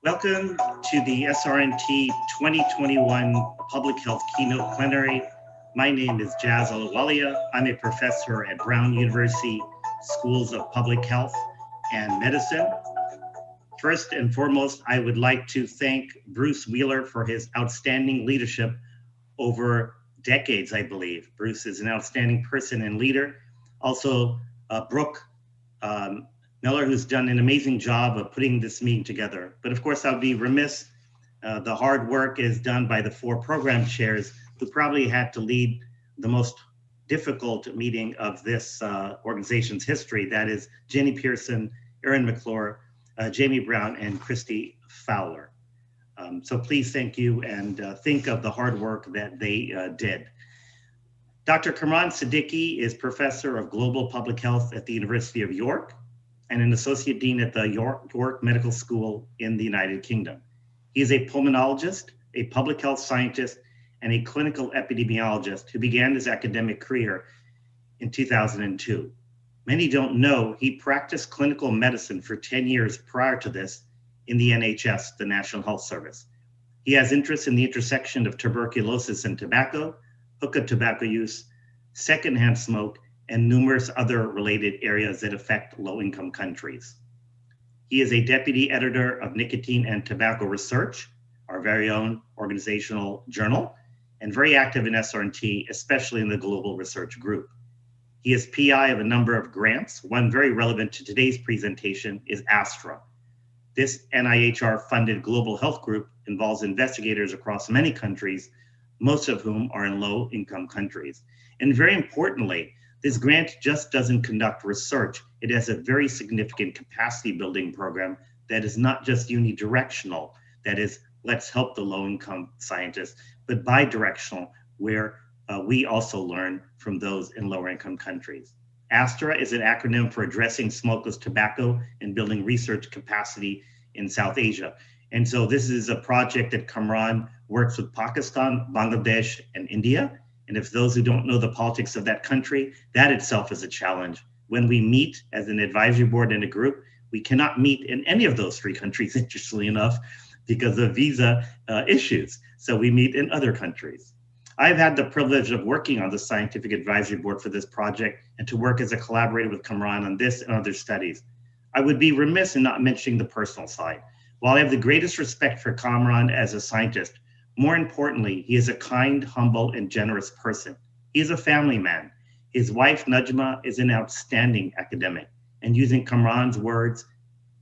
Welcome to the SRNT 2021 Public Health Keynote Plenary. My name is Jaz Alawalia. I'm a professor at Brown University Schools of Public Health and Medicine. First and foremost, I would like to thank Bruce Wheeler for his outstanding leadership over decades, I believe. Bruce is an outstanding person and leader. Also, Brooke Miller, who's done an amazing job of putting this meeting together. But of course, I'll be remiss. The hard work is done by the four program chairs who probably had to lead the most difficult meeting of this organization's history. That is Jenny Pearson, Erin McClure, Jamie Brown, and Christy Fowler. So please thank you and think of the hard work that they did. Dr. Kimron Siddiqui is professor of global public health at the University of York and an associate dean at the York Medical School in the United Kingdom. He is a pulmonologist, a public health scientist, and a clinical epidemiologist who began his academic career in 2002. Many don't know he practiced clinical medicine for 10 years prior to this in the NHS, the National Health Service. He has interests in the intersection of tuberculosis and tobacco, hookah tobacco use, secondhand smoke, and numerous other related areas that affect low-income countries. He is a deputy editor of Nicotine and Tobacco Research, our very own organizational journal, and very active in SRNT, especially in the Global Research Group. He is PI of a number of grants. One very relevant to today's presentation is Astra. This NIHR-funded global health group involves investigators across many countries, most of whom are in low-income countries. And very importantly, this grant just doesn't conduct research. It has a very significant capacity building program that is not just unidirectional, that is, let's help the low-income scientists, but bidirectional, where we also learn from those in lower-income countries. Astra is an acronym for Addressing Smokeless Tobacco and Building Research Capacity in South Asia. And so this is a project that Kimron works with Pakistan, Bangladesh, and India. And if those who don't know the politics of that country, that itself is a challenge. When we meet as an advisory board and a group, we cannot meet in any of those three countries, interestingly enough, because of visa issues. So we meet in other countries. I've had the privilege of working on the scientific advisory board for this project and to work as a collaborator with Kimron on this and other studies. I would be remiss in not mentioning the personal side. While I have the greatest respect for Kimron as a scientist, more importantly, he is a kind, humble, and generous person. He is a family man. His wife, Najma, is an outstanding academic. And using Kimron's words,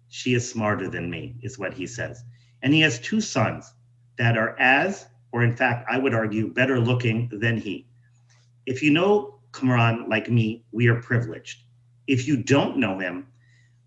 she is smarter than me, is what he says. And he has two sons that are as, or in fact, I would argue, better looking than he. If you know Kimron like me, we are privileged. If you don't know him,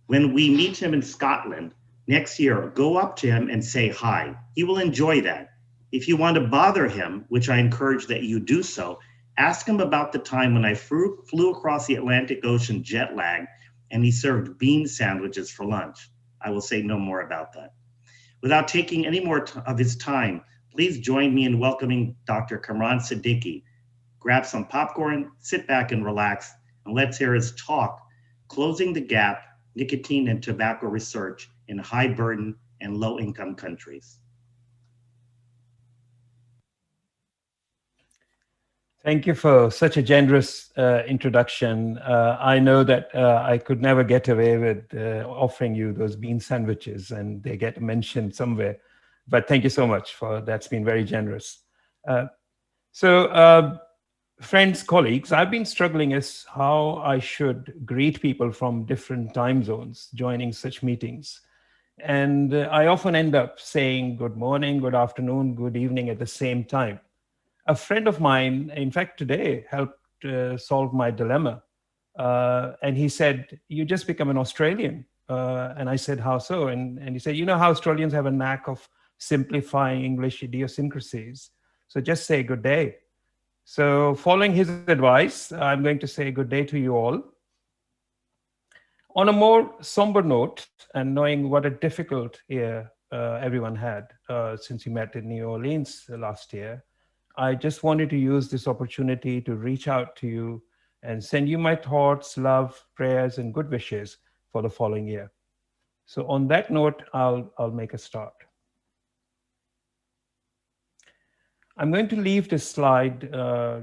when we meet him in Scotland next year, go up to him and say hi. He will enjoy that. If you want to bother him, which I encourage that you do so, ask him about the time when I flew across the Atlantic Ocean jet lag and he served bean sandwiches for lunch. I will say no more about that. Without taking any more of his time, please join me in welcoming Dr. Kimron Siddiqui. Grab some popcorn, sit back and relax, and let's hear his talk, Closing the Gap, Nicotine and Tobacco Research in High Burden and Low Income Countries. Thank you for such a generous introduction. I know that I could never get away with offering you those bean sandwiches and they get mentioned somewhere, but thank you so much for that's been very generous. Friends, colleagues, I've been struggling as how I should greet people from different time zones joining such meetings. And I often end up saying good morning, good afternoon, good evening at the same time. A friend of mine, in fact, today helped solve my dilemma. And he said, you just become an Australian. And I said, how so? And he said, you know how Australians have a knack of simplifying English idiosyncrasies. So just say good day. So following his advice, I'm going to say good day to you all. On a more somber note, and knowing what a difficult year everyone had since we met in New Orleans last year, I just wanted to use this opportunity to reach out to you and send you my thoughts, love, prayers, and good wishes for the following year. So on that note, I'll make a start. I'm going to leave this slide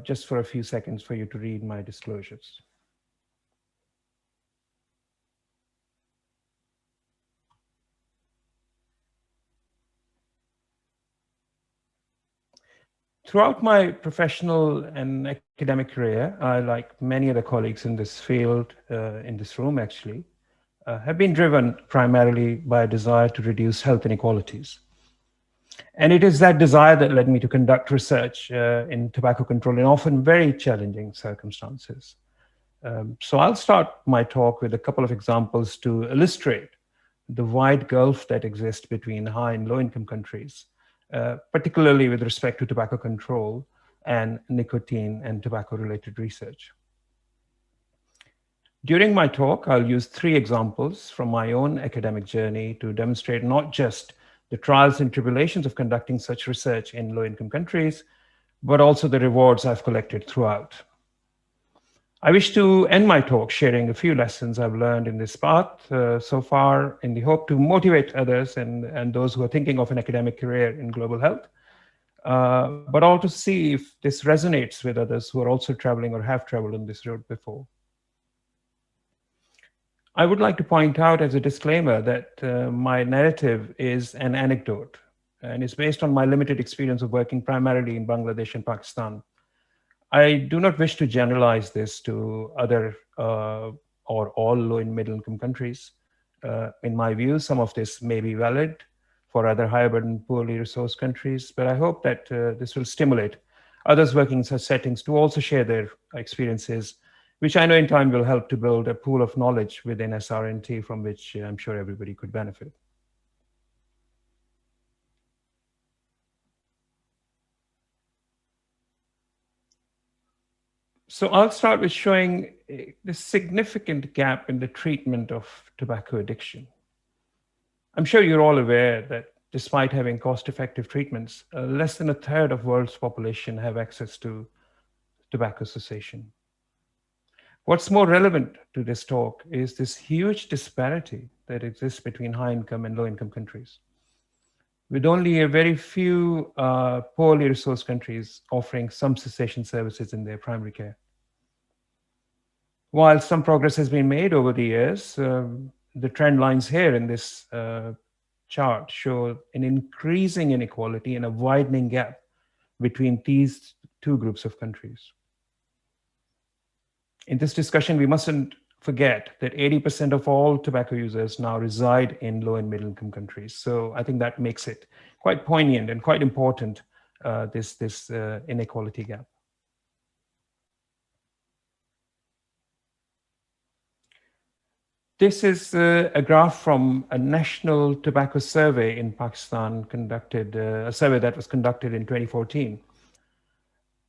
just for a few seconds for you to read my disclosures. Throughout my professional and academic career, I, like many other colleagues in this field, in this room actually, have been driven primarily by a desire to reduce health inequalities. And it is that desire that led me to conduct research in tobacco control in often very challenging circumstances. So I'll start my talk with a couple of examples to illustrate the wide gulf that exists between high and low income countries, particularly with respect to tobacco control and nicotine and tobacco related research. During my talk, I'll use 3 examples from my own academic journey to demonstrate not just the trials and tribulations of conducting such research in low income countries, but also the rewards I've collected throughout. I wish to end my talk sharing a few lessons I've learned in this path so far, in the hope to motivate others and those who are thinking of an academic career in global health, but also see if this resonates with others who are also traveling or have traveled on this road before. I would like to point out as a disclaimer that my narrative is an anecdote and is based on my limited experience of working primarily in Bangladesh and Pakistan. I do not wish to generalize this to other or all low and middle income countries. In my view, some of this may be valid for other higher burden, poorly resourced countries, but I hope that this will stimulate others working in such settings to also share their experiences, which I know in time will help to build a pool of knowledge within SRNT from which I'm sure everybody could benefit. So I'll start with showing the significant gap in the treatment of tobacco addiction. I'm sure you're all aware that despite having cost-effective treatments, less than a third of the world's population have access to tobacco cessation. What's more relevant to this talk is this huge disparity that exists between high-income and low-income countries, with only a very few poorly resourced countries offering some cessation services in their primary care. While some progress has been made over the years, the trend lines here in this chart show an increasing inequality and a widening gap between these 2 groups of countries. In this discussion, we mustn't forget that 80% of all tobacco users now reside in low and middle income countries. So I think that makes it quite poignant and quite important, this inequality gap. This is a graph from a national tobacco survey in Pakistan conducted, a survey that was conducted in 2014.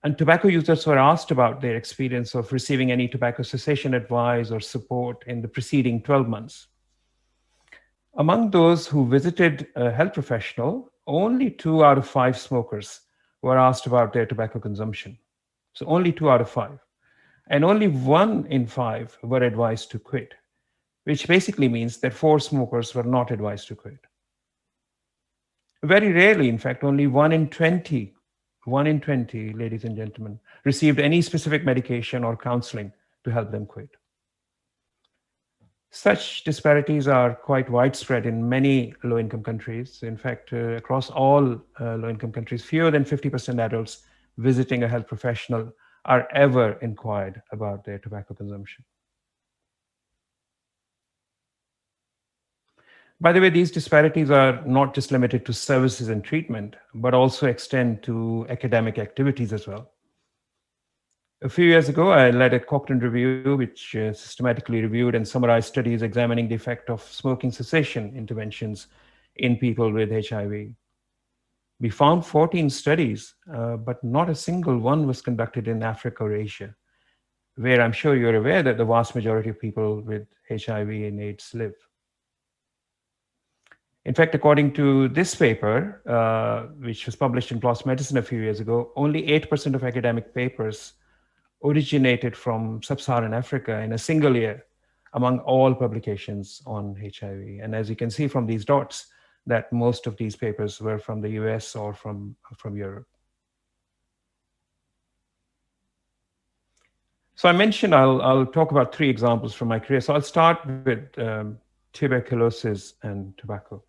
And tobacco users were asked about their experience of receiving any tobacco cessation advice or support in the preceding 12 months. Among those who visited a health professional, only 2 out of 5 smokers were asked about their tobacco consumption. So only 2 out of 5. And only 1 in 5 were advised to quit, which basically means that 4 smokers were not advised to quit. Very rarely, in fact, only 1 in 20, ladies and gentlemen, received any specific medication or counseling to help them quit. Such disparities are quite widespread in many low-income countries. In fact, across all low-income countries, fewer than 50% adults visiting a health professional are ever inquired about their tobacco consumption. By the way, these disparities are not just limited to services and treatment, but also extend to academic activities as well. A few years ago, I led a Cochrane review, which systematically reviewed and summarized studies examining the effect of smoking cessation interventions in people with HIV. We found 14 studies, but not a single one was conducted in Africa or Asia, where I'm sure you're aware that the vast majority of people with HIV and AIDS live. In fact, according to this paper, which was published in PLOS Medicine a few years ago, only 8% of academic papers originated from sub-Saharan Africa in a single year among all publications on HIV. And as you can see from these dots, that most of these papers were from the US or from Europe. So I mentioned I'll talk about 3 examples from my career. So I'll start with tuberculosis and tobacco.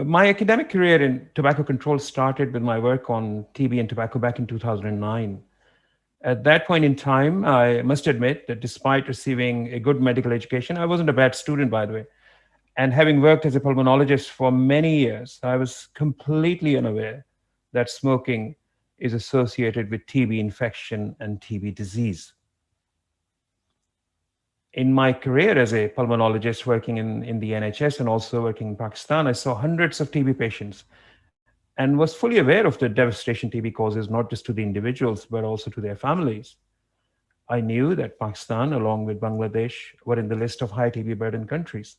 My academic career in tobacco control started with my work on TB and tobacco back in 2009. At that point in time, I must admit that despite receiving a good medical education, I wasn't a bad student, by the way. And having worked as a pulmonologist for many years, I was completely unaware that smoking is associated with TB infection and TB disease. In my career as a pulmonologist working in the NHS and also working in Pakistan, I saw hundreds of TB patients and was fully aware of the devastation TB causes, not just to the individuals, but also to their families. I knew that Pakistan, along with Bangladesh, were in the list of high TB burden countries.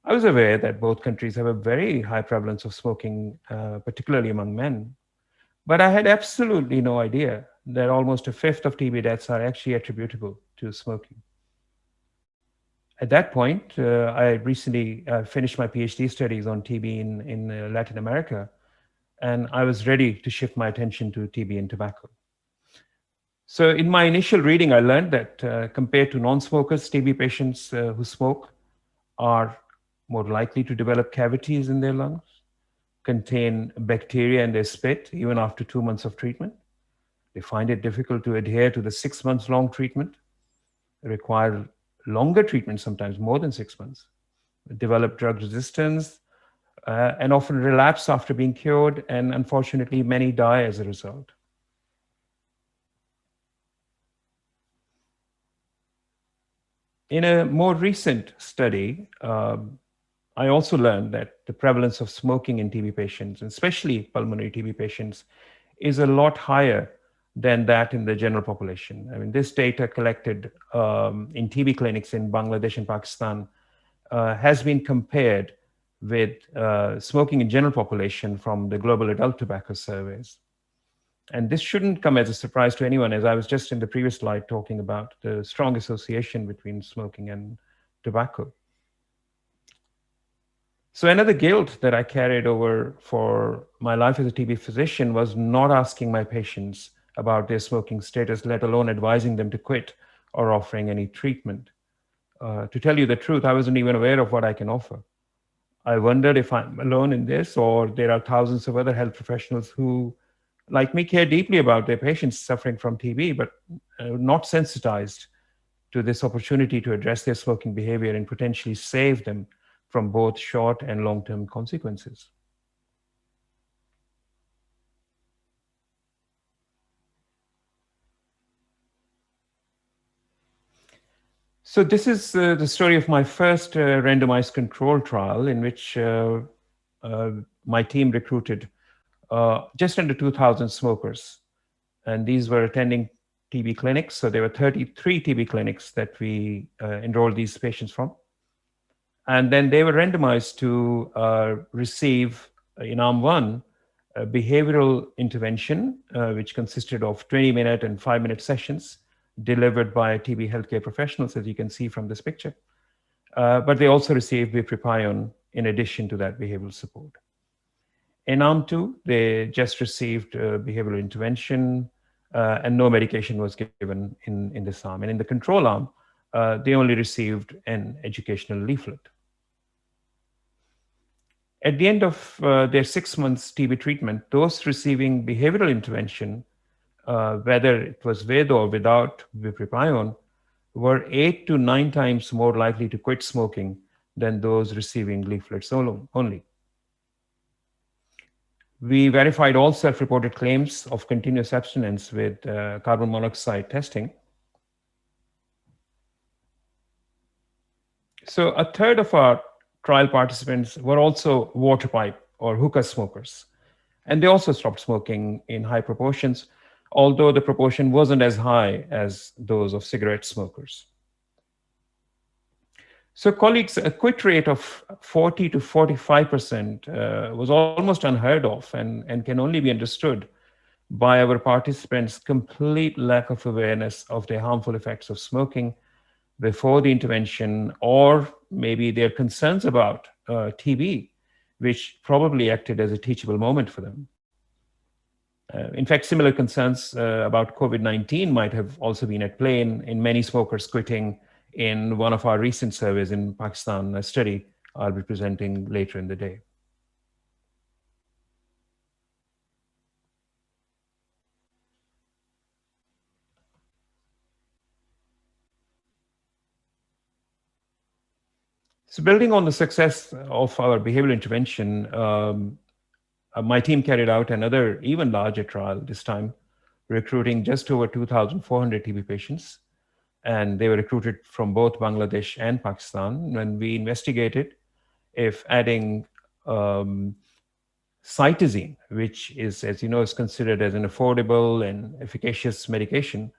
I was aware that both countries have a very high prevalence of smoking, particularly among men. But I had absolutely no idea that almost a fifth of TB deaths are actually attributable to smoking. At that point, I recently finished my PhD studies on TB in Latin America, and I was ready to shift my attention to TB and tobacco. So, in my initial reading, I learned that compared to non smokers, TB patients who smoke are more likely to develop cavities in their lungs, contain bacteria in their spit even after 2 months of treatment. They find it difficult to adhere to the 6 months long treatment, require longer treatment, sometimes more than 6 months, develop drug resistance, and often relapse after being cured, and unfortunately, many die as a result. In a more recent study, I also learned that the prevalence of smoking in TB patients, especially pulmonary TB patients, is a lot higher than that in the general population. I mean, this data collected in TB clinics in Bangladesh and Pakistan has been compared with smoking in general population from the global adult tobacco surveys. And this shouldn't come as a surprise to anyone, as I was just in the previous slide talking about the strong association between smoking and tobacco. So another guilt that I carried over for my life as a TB physician was not asking my patients about their smoking status, let alone advising them to quit or offering any treatment. To tell you the truth, I wasn't even aware of what I can offer. I wondered if I'm alone in this, or there are thousands of other health professionals who, like me, care deeply about their patients suffering from TB, but not sensitized to this opportunity to address their smoking behavior and potentially save them from both short and long-term consequences. So this is the story of my first randomized control trial in which my team recruited just under 2,000 smokers. And these were attending TB clinics. So there were 33 TB clinics that we enrolled these patients from. And then they were randomized to receive, in arm 1, a behavioral intervention, which consisted of 20-minute and 5-minute sessions delivered by TB healthcare professionals, as you can see from this picture. But they also received bupropion in addition to that behavioral support. In arm 2, they just received behavioral intervention, and no medication was given in this arm. And in the control arm, they only received an educational leaflet. At the end of their 6 months TB treatment, those receiving behavioral intervention, whether it was with or without bupropion, were 8 to 9 times more likely to quit smoking than those receiving leaflets only. We verified all self-reported claims of continuous abstinence with carbon monoxide testing. So a third of our trial participants were also water pipe or hookah smokers. And they also stopped smoking in high proportions, although the proportion wasn't as high as those of cigarette smokers. So colleagues, a quit rate of 40 to 45% was almost unheard of and can only be understood by our participants' complete lack of awareness of the harmful effects of smoking before the intervention, or maybe their concerns about TB which probably acted as a teachable moment for them. In fact, similar concerns about COVID-19 might have also been at play in many smokers quitting in one of our recent surveys in Pakistan, a study I'll be presenting later in the day. So building on the success of our behavioral intervention, my team carried out another even larger trial, this time recruiting just over 2,400 TB patients. And they were recruited from both Bangladesh and Pakistan. When we investigated if adding cytosine, which is, as you know, is considered as an affordable and efficacious medication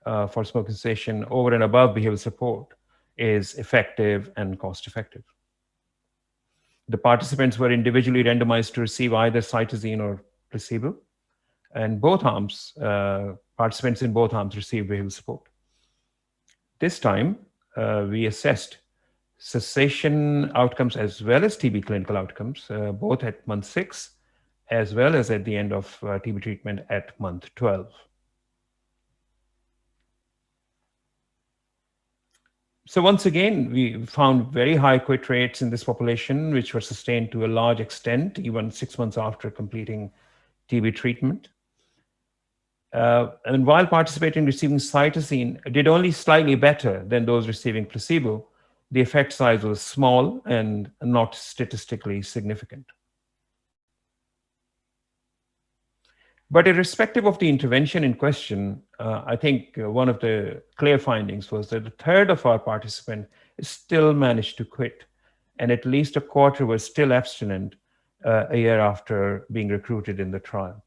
for smoking cessation over and above behavioral support, is effective and cost effective. The participants were individually randomized to receive either cytosine or placebo, and both arms, participants in both arms received behavioral support. This time, we assessed cessation outcomes as well as TB clinical outcomes, both at month 6, as well as at the end of TB treatment at month 12. So once again, we found very high quit rates in this population, which were sustained to a large extent, even 6 months after completing TB treatment. And while participating receiving cytosine did only slightly better than those receiving placebo, the effect size was small and not statistically significant. But irrespective of the intervention in question, I think one of the clear findings was that a third of our participants still managed to quit, and at least a quarter were still abstinent a year after being recruited in the trial.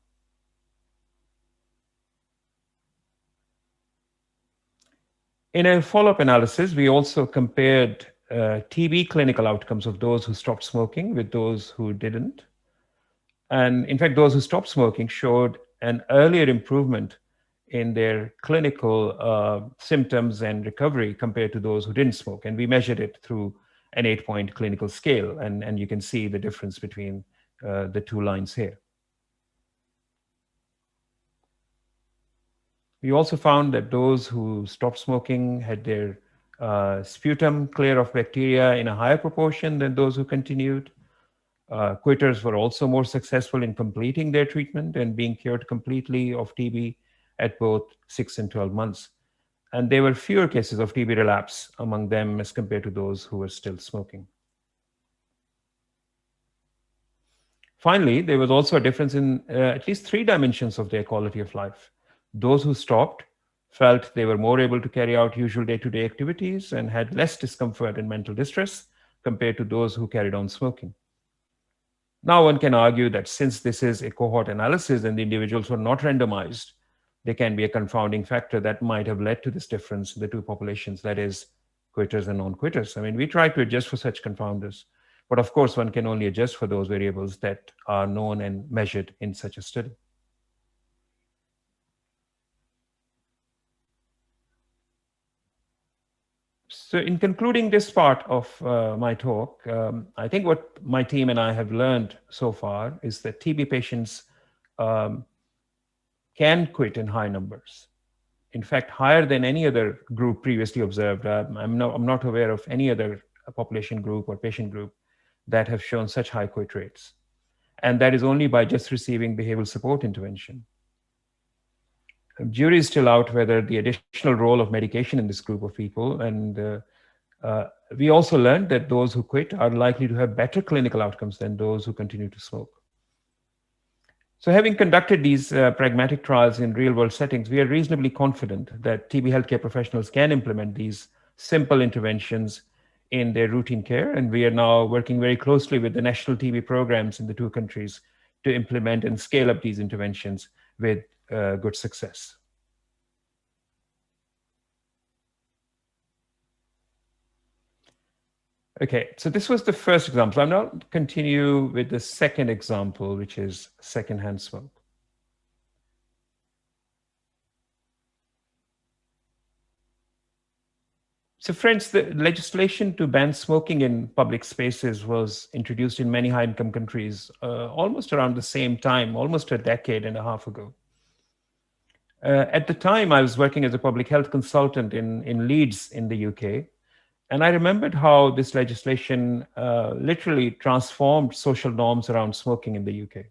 In a follow-up analysis, we also compared TB clinical outcomes of those who stopped smoking with those who didn't. And in fact, those who stopped smoking showed an earlier improvement in their clinical symptoms and recovery compared to those who didn't smoke. And we measured it through an 8-point clinical scale. And you can see the difference between the two lines here. We also found that those who stopped smoking had their sputum clear of bacteria in a higher proportion than those who continued. Quitters were also more successful in completing their treatment and being cured completely of TB at both 6 and 12 months. And there were fewer cases of TB relapse among them as compared to those who were still smoking. Finally, there was also a difference in at least 3 dimensions of their quality of life. Those who stopped felt they were more able to carry out usual day-to-day activities and had less discomfort and mental distress compared to those who carried on smoking. Now, one can argue that since this is a cohort analysis and the individuals were not randomized, there can be a confounding factor that might have led to this difference in the two populations, that is, quitters and non-quitters. I mean, we try to adjust for such confounders, but of course, one can only adjust for those variables that are known and measured in such a study. So in concluding this part of my talk, I think what my team and I have learned so far is that TB patients can quit in high numbers. In fact, higher than any other group previously observed. I'm not aware of any other population group or patient group that have shown such high quit rates. And that is only by just receiving behavioral support intervention. The jury is still out whether the additional role of medication in this group of people. And we also learned that those who quit are likely to have better clinical outcomes than those who continue to smoke. So having conducted these pragmatic trials in real-world settings, we are reasonably confident that TB healthcare professionals can implement these simple interventions in their routine care. And we are now working very closely with the national TB programs in the two countries to implement and scale up these interventions with good success. Okay, so this was the first example. I'll now continue with the second example, which is secondhand smoke. So friends, the legislation to ban smoking in public spaces was introduced in many high-income countries almost around the same time, almost a decade and a half ago. At the time, I was working as a public health consultant in Leeds in the UK. And I remembered how this legislation literally transformed social norms around smoking in the UK.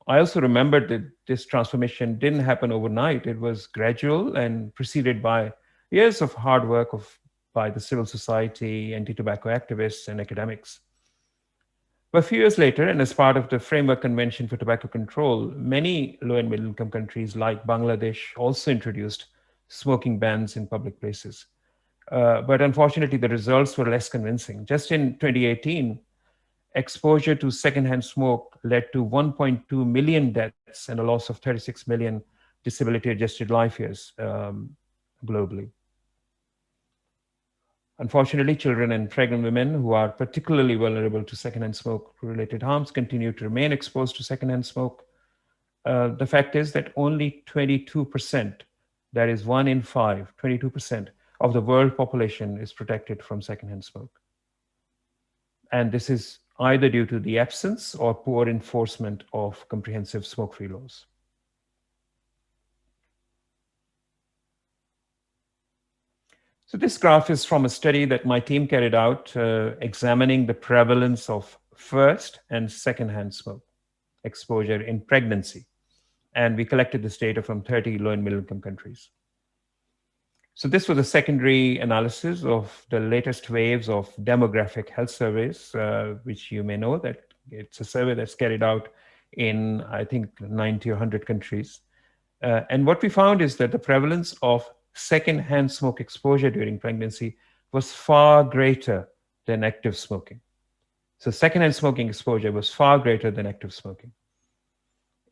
I also remembered that this transformation didn't happen overnight. It was gradual and preceded by years of hard work by the civil society, anti-tobacco activists, and academics. But a few years later, and as part of the Framework Convention for Tobacco Control, many low and middle income countries like Bangladesh also introduced smoking bans in public places. But unfortunately, the results were less convincing. Just in 2018, exposure to secondhand smoke led to 1.2 million deaths and a loss of 36 million disability-adjusted life years globally. Unfortunately, children and pregnant women who are particularly vulnerable to secondhand smoke-related harms continue to remain exposed to secondhand smoke. The fact is that only 22%, that is 1 in 5, 22% of the world population is protected from secondhand smoke. And this is either due to the absence or poor enforcement of comprehensive smoke-free laws. So this graph is from a study that my team carried out examining the prevalence of first and secondhand smoke exposure in pregnancy. And we collected this data from 30 low and middle income countries. So this was a secondary analysis of the latest waves of demographic health surveys, which you may know that it's a survey that's carried out in, I think, 90 or 100 countries. And what we found is that the prevalence of secondhand smoke exposure during pregnancy was far greater than active smoking. So secondhand smoking exposure was far greater than active smoking.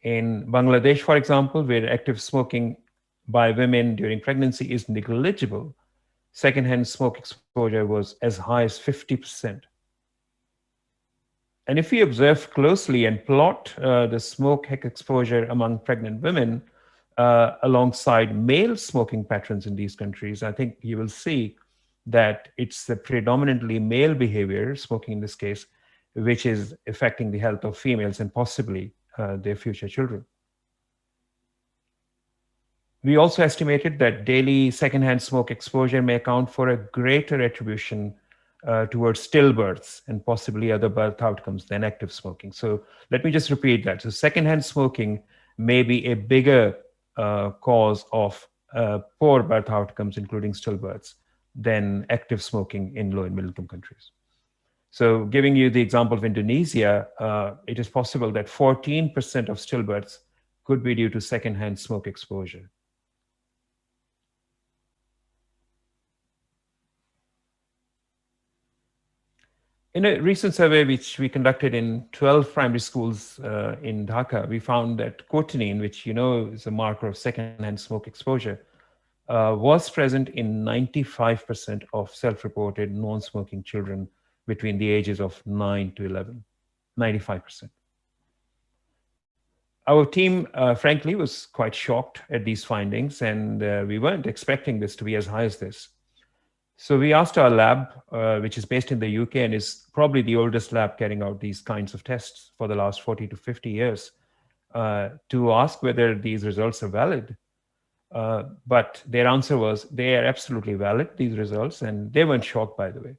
In Bangladesh, for example, where active smoking by women during pregnancy is negligible, secondhand smoke exposure was as high as 50%. And if we observe closely and plot the smoke exposure among pregnant women alongside male smoking patterns in these countries, I think you will see that it's the predominantly male behavior, smoking in this case, which is affecting the health of females and possibly their future children. We also estimated that daily secondhand smoke exposure may account for a greater attribution towards stillbirths and possibly other birth outcomes than active smoking. So let me just repeat that. So secondhand smoking may be a bigger cause of poor birth outcomes, including stillbirths, than active smoking in low and middle income countries. So giving you the example of Indonesia, it is possible that 14% of stillbirths could be due to secondhand smoke exposure. In a recent survey, which we conducted in 12 primary schools in Dhaka, we found that cotinine, which you know is a marker of secondhand smoke exposure, was present in 95% of self-reported non-smoking children between the ages of 9 to 11, 95%. Our team, frankly, was quite shocked at these findings, and we weren't expecting this to be as high as this. So we asked our lab, which is based in the UK and is probably the oldest lab carrying out these kinds of tests for the last 40 to 50 years, to ask whether these results are valid. But their answer was they are absolutely valid, these results, and they weren't shocked, by the way.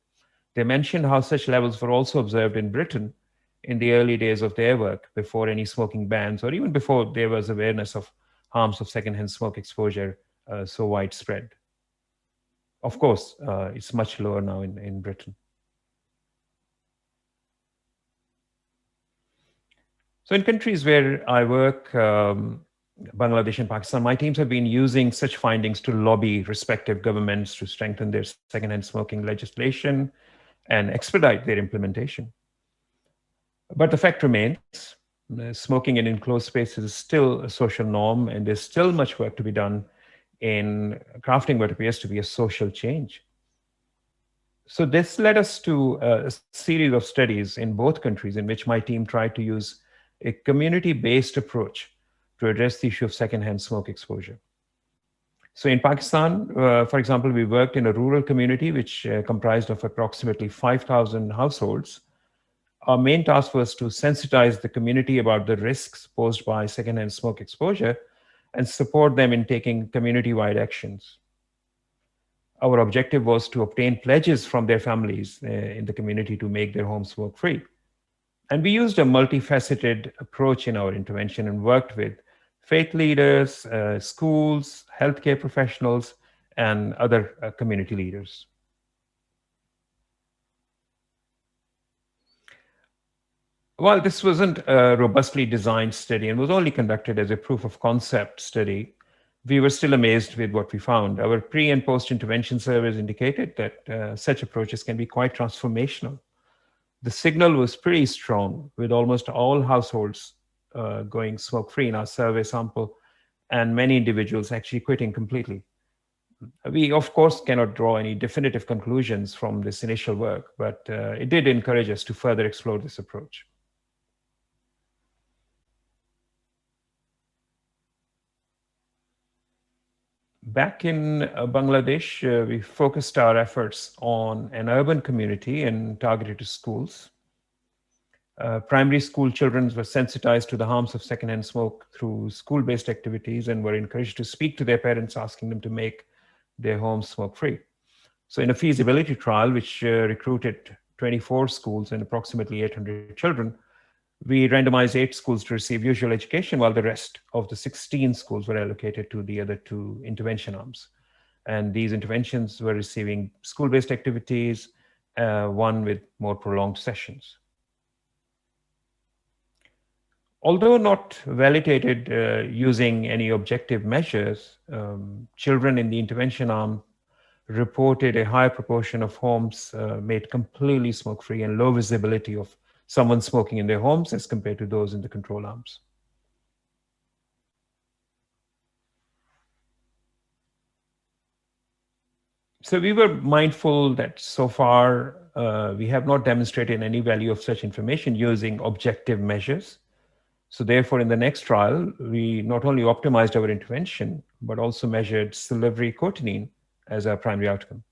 They mentioned how such levels were also observed in Britain in the early days of their work, before any smoking bans, or even before there was awareness of harms of secondhand smoke exposure so widespread. Of course, it's much lower now in Britain. So in countries where I work, Bangladesh and Pakistan, my teams have been using such findings to lobby respective governments to strengthen their secondhand smoking legislation and expedite their implementation. But the fact remains, smoking in enclosed spaces is still a social norm, and there's still much work to be done in crafting what appears to be a social change. So this led us to a series of studies in both countries in which my team tried to use a community-based approach to address the issue of secondhand smoke exposure. So in Pakistan, for example, we worked in a rural community which comprised of approximately 5,000 households. Our main task was to sensitize the community about the risks posed by secondhand smoke exposure and support them in taking community-wide actions. Our objective was to obtain pledges from their families in the community to make their homes smoke-free. And we used a multifaceted approach in our intervention and worked with faith leaders, schools, healthcare professionals, and other community leaders. While this wasn't a robustly designed study and was only conducted as a proof of concept study, we were still amazed with what we found. Our pre and post intervention surveys indicated that such approaches can be quite transformational. The signal was pretty strong, with almost all households going smoke-free in our survey sample, and many individuals actually quitting completely. We, of course, cannot draw any definitive conclusions from this initial work, but it did encourage us to further explore this approach. Back in Bangladesh, we focused our efforts on an urban community and targeted to schools. Primary school children were sensitized to the harms of secondhand smoke through school-based activities and were encouraged to speak to their parents, asking them to make their homes smoke-free. So in a feasibility trial, which recruited 24 schools and approximately 800 children, we randomized 8 schools to receive usual education, while the rest of the 16 schools were allocated to the other 2 intervention arms. And these interventions were receiving school-based activities, one with more prolonged sessions. Although not validated using any objective measures, children in the intervention arm reported a higher proportion of homes made completely smoke-free and low visibility of someone smoking in their homes as compared to those in the control arms. So we were mindful that so far we have not demonstrated any value of such information using objective measures. So therefore, in the next trial, we not only optimized our intervention, but also measured salivary cotinine as our primary outcome.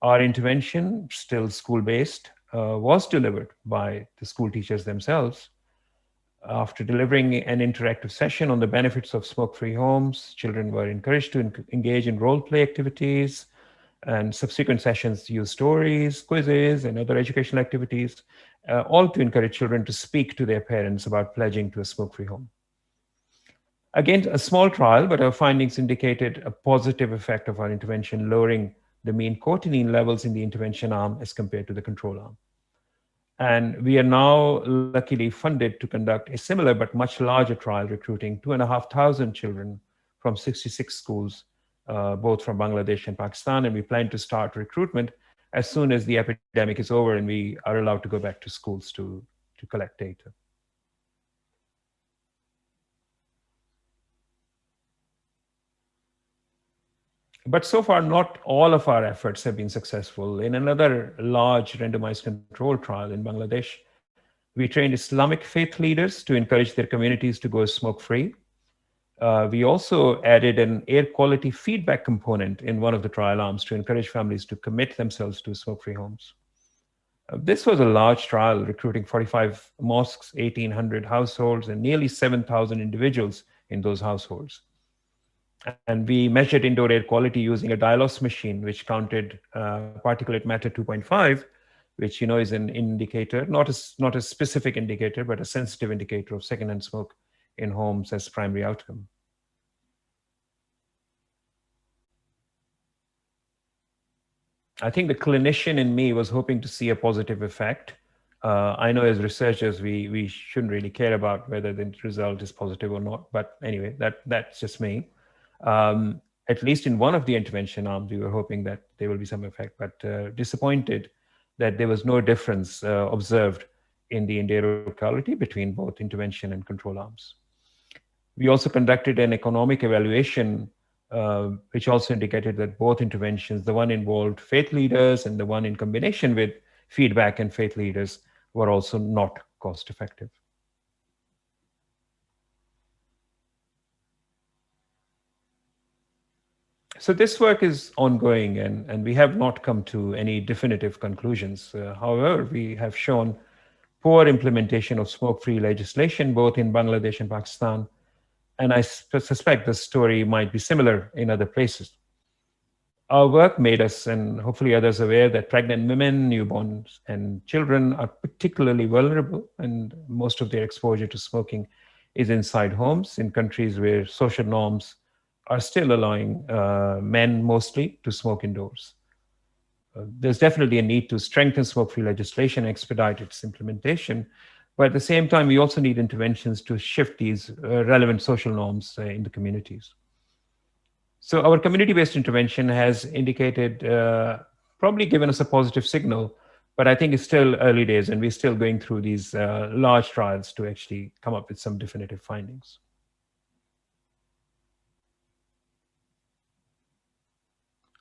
Our intervention, still school-based, was delivered by the school teachers themselves. After delivering an interactive session on the benefits of smoke-free homes, children were encouraged to engage in role-play activities, and subsequent sessions use stories, quizzes, and other educational activities, all to encourage children to speak to their parents about pledging to a smoke-free home. Again, a small trial, but our findings indicated a positive effect of our intervention, lowering the mean cotinine levels in the intervention arm as compared to the control arm. And we are now luckily funded to conduct a similar but much larger trial, recruiting 2,500 children from 66 schools, both from Bangladesh and Pakistan. And we plan to start recruitment as soon as the epidemic is over and we are allowed to go back to schools to collect data. But so far, not all of our efforts have been successful. In another large randomized control trial in Bangladesh, we trained Islamic faith leaders to encourage their communities to go smoke-free. We also added an air quality feedback component in one of the trial arms to encourage families to commit themselves to smoke-free homes. This was a large trial, recruiting 45 mosques, 1,800 households, and nearly 7,000 individuals in those households. And we measured indoor air quality using a Dialos machine, which counted particulate matter 2.5, which is an indicator, not a specific indicator, but a sensitive indicator of secondhand smoke in homes as primary outcome. I think the clinician in me was hoping to see a positive effect. I know as researchers, we shouldn't really care about whether the result is positive or not, but anyway, that's just me. At least in one of the intervention arms, we were hoping that there will be some effect, but disappointed that there was no difference observed in the indoor air quality between both intervention and control arms. We also conducted an economic evaluation, which also indicated that both interventions, the one involved faith leaders and the one in combination with feedback and faith leaders, were also not cost effective. So this work is ongoing, and we have not come to any definitive conclusions. However, we have shown poor implementation of smoke-free legislation, both in Bangladesh and Pakistan. And I suspect the story might be similar in other places. Our work made us, and hopefully others, aware that pregnant women, newborns, and children are particularly vulnerable, and most of their exposure to smoking is inside homes in countries where social norms are still allowing men mostly to smoke indoors. There's definitely a need to strengthen smoke-free legislation, expedite its implementation, but at the same time, we also need interventions to shift these relevant social norms in the communities. So our community-based intervention has indicated, probably given us a positive signal, but I think it's still early days and we're still going through these large trials to actually come up with some definitive findings.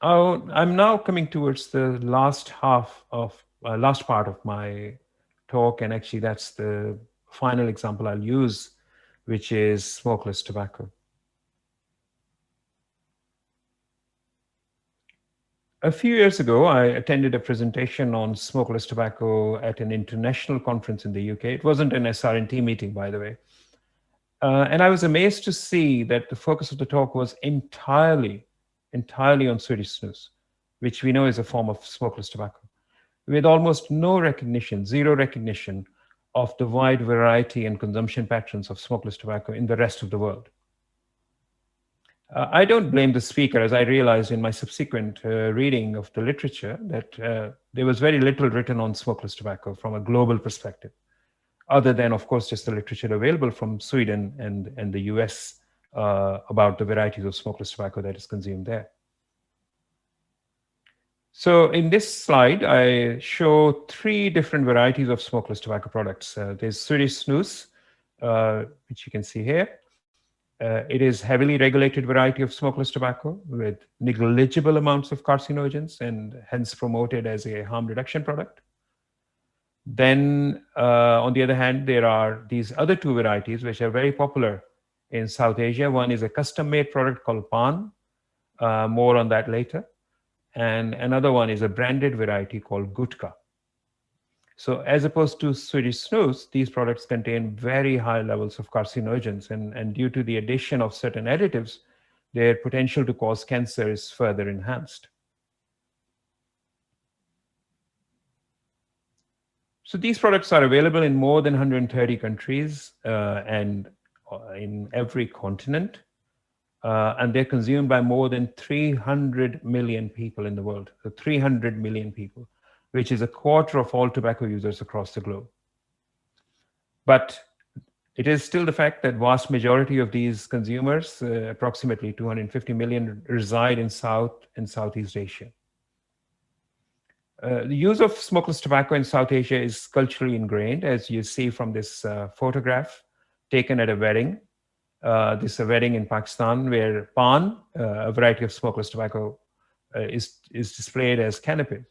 I'm now coming towards the last part of my talk, and actually that's the final example I'll use, which is smokeless tobacco. A few years ago, I attended a presentation on smokeless tobacco at an international conference in the UK. It wasn't an SRNT meeting, by the way. And I was amazed to see that the focus of the talk was entirely on Swedish snus, which we know is a form of smokeless tobacco, with almost no recognition, zero recognition of the wide variety and consumption patterns of smokeless tobacco in the rest of the world. I don't blame the speaker, as I realized in my subsequent reading of the literature that there was very little written on smokeless tobacco from a global perspective, other than, of course, just the literature available from Sweden and the US about the varieties of smokeless tobacco that is consumed there. So in this slide, I show three different varieties of smokeless tobacco products. There's Swedish snus, which you can see here. It is heavily regulated variety of smokeless tobacco with negligible amounts of carcinogens and hence promoted as a harm reduction product. Then, on the other hand, there are these other two varieties which are very popular in South Asia. One is a custom-made product called Pan, more on that later. And another one is a branded variety called Gutka. So as opposed to Swedish snus, these products contain very high levels of carcinogens, and due to the addition of certain additives, their potential to cause cancer is further enhanced. So these products are available in more than 130 countries and in every continent. And they're consumed by more than 300 million people in the world. So 300 million people, which is a quarter of all tobacco users across the globe. But it is still the fact that vast majority of these consumers, approximately 250 million, reside in South and Southeast Asia. The use of smokeless tobacco in South Asia is culturally ingrained, as you see from this photograph taken at a wedding. This is a wedding in Pakistan where Pan, a variety of smokeless tobacco, is displayed as canapes.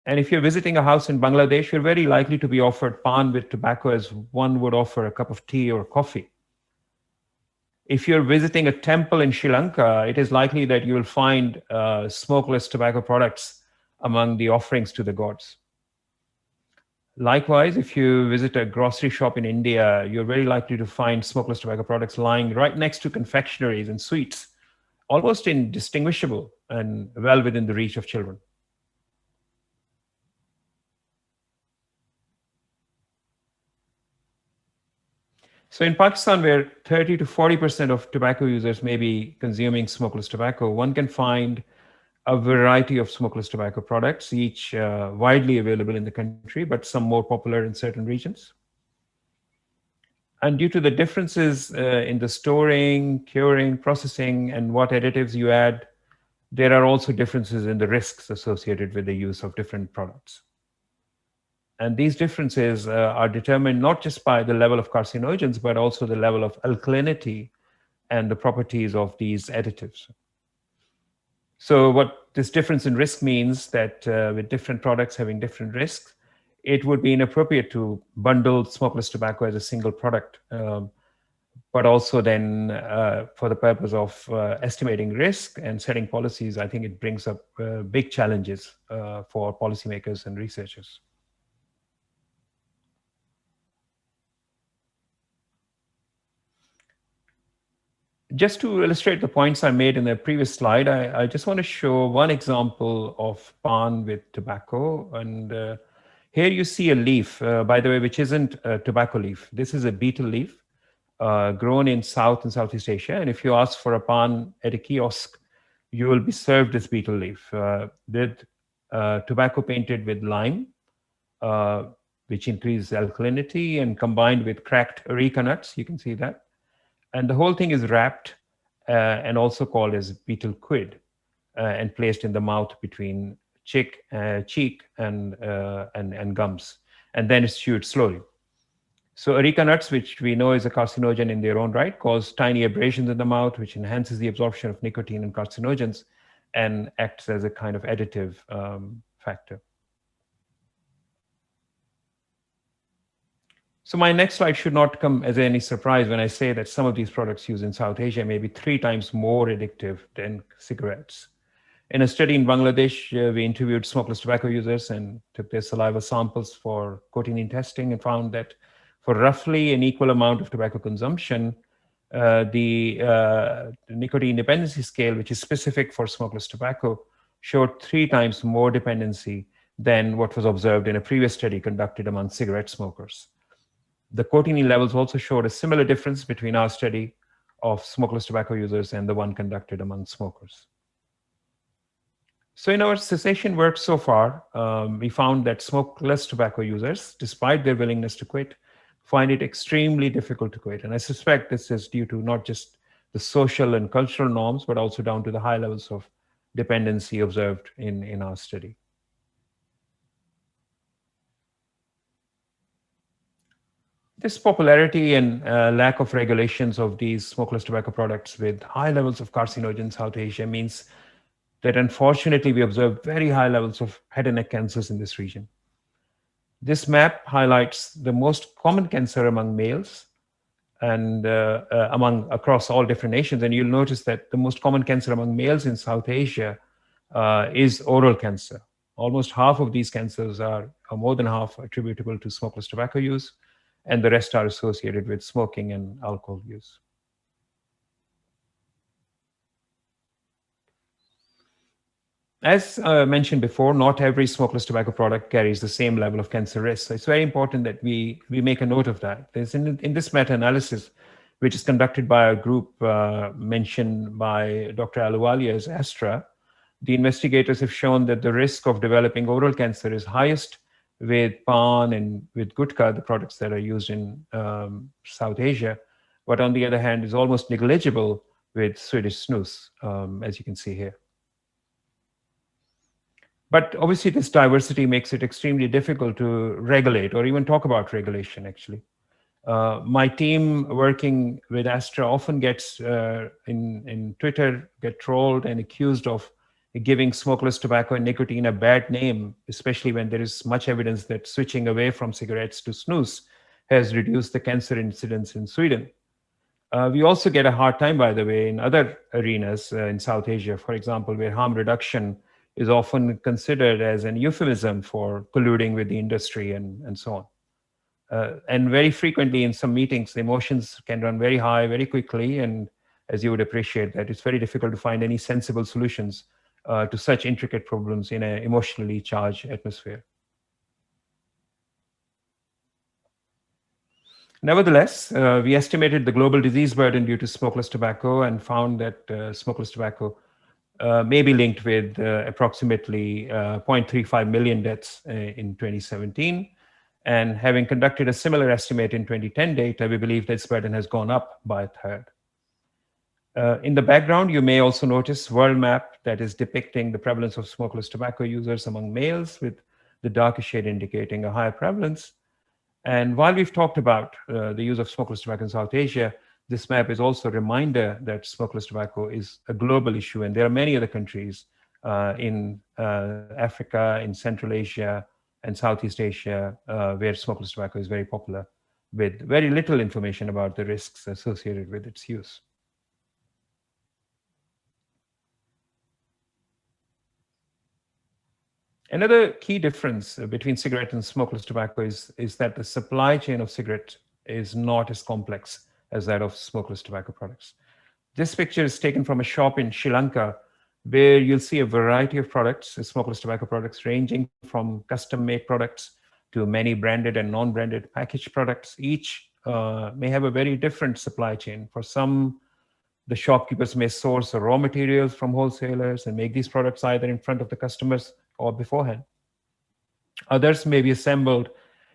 And if you're visiting a house in Bangladesh, you're very likely to be offered Pan with tobacco as one would offer a cup of tea or coffee. If you're visiting a temple in Sri Lanka, it is likely that you will find smokeless tobacco products among the offerings to the gods. Likewise, if you visit a grocery shop in India, you're very likely to find smokeless tobacco products lying right next to confectioneries and sweets, almost indistinguishable and well within the reach of children. So in Pakistan, where 30 to 40% of tobacco users may be consuming smokeless tobacco, one can find a variety of smokeless tobacco products, each widely available in the country, but some more popular in certain regions. And due to the differences in the storing, curing, processing, and what additives you add, there are also differences in the risks associated with the use of different products. And these differences are determined not just by the level of carcinogens, but also the level of alkalinity and the properties of these additives. So what this difference in risk means that with different products having different risks, it would be inappropriate to bundle smokeless tobacco as a single product. but also then for the purpose of estimating risk and setting policies, I think it brings up big challenges for policymakers and researchers. Just to illustrate the points I made in the previous slide, I just want to show one example of pan with tobacco. And here you see a leaf, by the way, which isn't a tobacco leaf. This is a betel leaf grown in South and Southeast Asia. And if you ask for a pan at a kiosk, you will be served this betel leaf with tobacco painted with lime, which increases alkalinity, and combined with cracked areca nuts. You can see that. And the whole thing is wrapped and also called as betel quid and placed in the mouth between cheek and gums. And then it's chewed slowly. So areca nuts, which we know is a carcinogen in their own right, cause tiny abrasions in the mouth, which enhances the absorption of nicotine and carcinogens and acts as a kind of additive factor. So my next slide should not come as any surprise when I say that some of these products used in South Asia may be 3 times more addictive than cigarettes. In a study in Bangladesh, we interviewed smokeless tobacco users and took their saliva samples for cotinine testing and found that for roughly an equal amount of tobacco consumption, the nicotine dependency scale, which is specific for smokeless tobacco, showed 3 times more dependency than what was observed in a previous study conducted among cigarette smokers. The cotinine levels also showed a similar difference between our study of smokeless tobacco users and the one conducted among smokers. So in our cessation work so far, we found that smokeless tobacco users, despite their willingness to quit, find it extremely difficult to quit. And I suspect this is due to not just the social and cultural norms, but also down to the high levels of dependency observed in our study. This popularity and lack of regulations of these smokeless tobacco products with high levels of carcinogens in South Asia means that unfortunately we observe very high levels of head and neck cancers in this region. This map highlights the most common cancer among males and across all different nations. And you'll notice that the most common cancer among males in South Asia is oral cancer. Almost half of these cancers are, or more than half, attributable to smokeless tobacco use, and the rest are associated with smoking and alcohol use. As mentioned before, not every smokeless tobacco product carries the same level of cancer risk. So it's very important that we make a note of that. There's in this meta-analysis, which is conducted by a group mentioned by Dr. Ahluwalia's Astra, the investigators have shown that the risk of developing oral cancer is highest with pan and with gutka, the products that are used in South Asia, but on the other hand is almost negligible with Swedish snus, as you can see here. But obviously this diversity makes it extremely difficult to regulate or even talk about regulation, actually. My team working with Astra often gets in Twitter, get trolled and accused of giving smokeless tobacco and nicotine a bad name, especially when there is much evidence that switching away from cigarettes to snus has reduced the cancer incidence in Sweden. We also get a hard time, by the way, in other arenas in South Asia, for example, where harm reduction is often considered as an euphemism for colluding with the industry and so on. And very frequently in some meetings, the emotions can run very high very quickly. And as you would appreciate that, it's very difficult to find any sensible solutions to such intricate problems in an emotionally charged atmosphere. Nevertheless, we estimated the global disease burden due to smokeless tobacco and found that smokeless tobacco may be linked with approximately 0.35 million deaths in 2017. And having conducted a similar estimate in 2010 data, we believe this burden has gone up by a third. In the background, you may also notice a world map that is depicting the prevalence of smokeless tobacco users among males, with the darker shade indicating a higher prevalence. And while we've talked about the use of smokeless tobacco in South Asia, this map is also a reminder that smokeless tobacco is a global issue. And there are many other countries in Africa, in Central Asia, and Southeast Asia, where smokeless tobacco is very popular. with very little information about the risks associated with its use. Another key difference between cigarette and smokeless tobacco is that the supply chain of cigarette is not as complex as that of smokeless tobacco products. This picture is taken from a shop in Sri Lanka where you'll see a variety of products, smokeless tobacco products, ranging from custom-made products to many branded and non-branded packaged products. Each may have a very different supply chain. For some, the shopkeepers may source the raw materials from wholesalers and make these products either in front of the customers or beforehand. Others may be assembled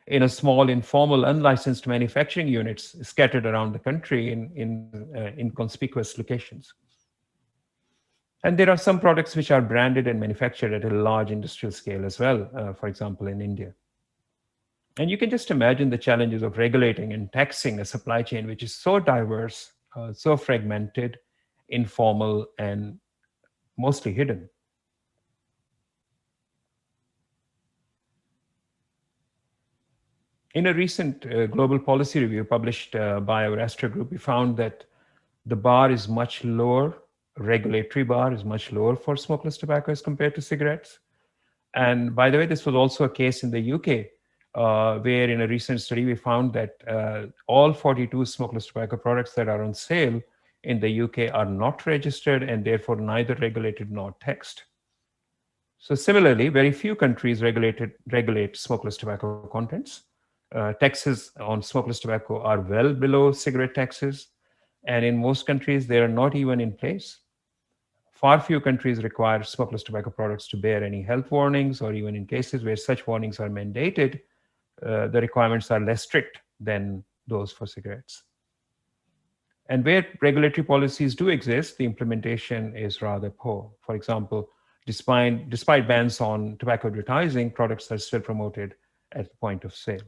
in a small, informal, unlicensed manufacturing units scattered around the country in inconspicuous locations. And there are some products which are branded and manufactured at a large industrial scale as well, for example, in India. And you can just imagine the challenges of regulating and taxing a supply chain which is so diverse, so fragmented, informal, and mostly hidden. In a recent global policy review published by our Astra group, we found that the bar is much lower, regulatory bar is much lower for smokeless tobacco as compared to cigarettes. And by the way, this was also a case in the UK, where in a recent study, we found that all 42 smokeless tobacco products that are on sale in the UK are not registered and therefore neither regulated nor taxed. So similarly, very few countries regulate smokeless tobacco contents. Taxes on smokeless tobacco are well below cigarette taxes, and in most countries, they are not even in place. Far few countries require smokeless tobacco products to bear any health warnings, or even in cases where such warnings are mandated, the requirements are less strict than those for cigarettes. And where regulatory policies do exist, the implementation is rather poor. For example, despite bans on tobacco advertising, products are still promoted at the point of sale.